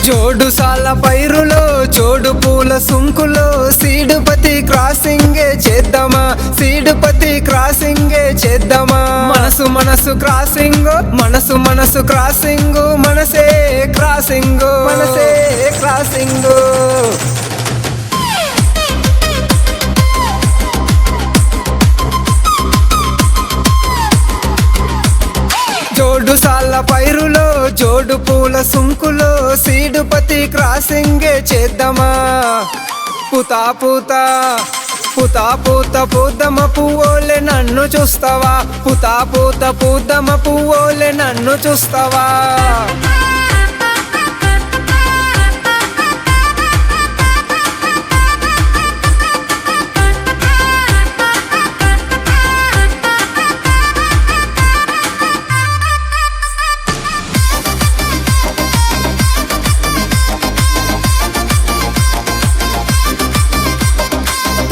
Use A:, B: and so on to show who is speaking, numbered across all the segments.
A: జోడు సాల పైరులో జోడు పూల సుంకులో సీడుపతి క్రాసింగే చేద్దామా, సీడుపతి క్రాసింగే చేద్దామా. మనసు మనసు క్రాసింగ్, మనసు మనసు క్రాసింగ్, మనసే క్రాసింగ్, మనసే క్రాసింగ్. జోడు సాల పైరులో జోడు పూల సుంకులో సీడుపతి క్రాసింగే చేద్దామా. పూతా పూతా పూతా పూత పూద్దమ పువ్వోలే నన్ను చూస్తావా, పూతా పూత పూద్దమ పువ్వోలే నన్ను చూస్తావా.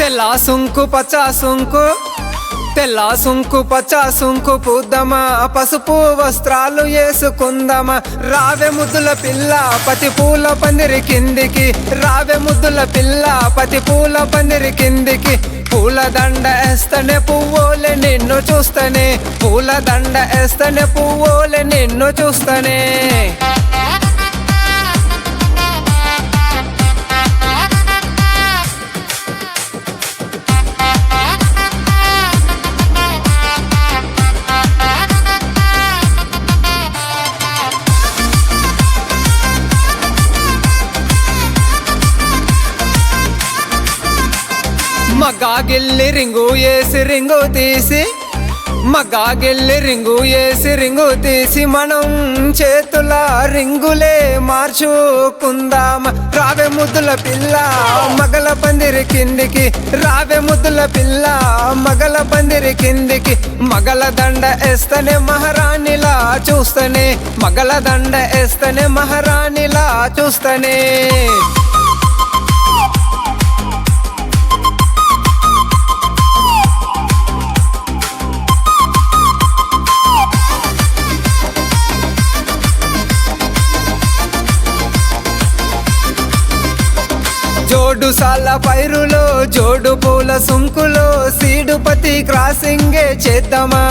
A: తెల్ల సుంకు పచ్చ సుంకు, తెల్ల సుంకు పచ్చ సుంకు పూద్దమా, పసుపు వస్త్రాలు వేసుకుందామా. రావే ముద్దుల పిల్ల పతి పూల పందిరి కిందికి, రావే ముద్దుల పిల్ల పతి పూల పందిరి కిందికి. పూల దండ వేస్తనే పువ్వులే నిన్ను చూస్తనే, పూల దండ వేస్తనే పువ్వులే నిన్ను చూస్తనే. మగాగిల్లి రింగు వేసి రింగు తీసి, మగాగిల్లి రింగు వేసి రింగు తీసి మనం చేతుల రింగులే మార్చుకుందాం. రావే ముద్దుల పిల్ల మగల పందిరి కిందికి, రావే ముద్దుల పిల్ల మగల పందిరి కిందికి. మగల దండ వేస్తనే మహారాణిలా చూస్తనే, మగల దండ వేస్తనే మహారాణిలా చూస్తనే. జోడు సాల పైరులో జోడు పూల సుంకులో సీడుపతి క్రాసింగే చేద్దామా.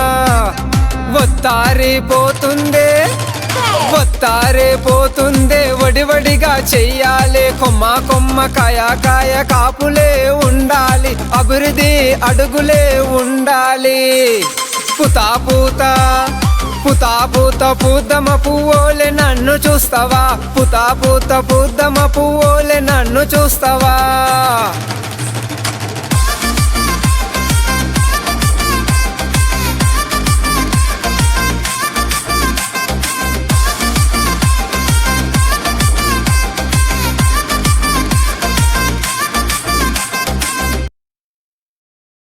A: ఒత్తారిపోతుందే ఒత్తారిపోతుందే వడివడిగా చెయ్యాలి, కొమ్మ కొమ్మ కాయ కాయ కాపులే ఉండాలి, అభివృద్ధి అడుగులే ఉండాలి. పూతా పూతా పూతా పూత పూద్దమ పువ్వోలే నన్ను చూస్తావా, పూతా పూత పూద్దమ పువ్వోలే నన్ను చూస్తావా.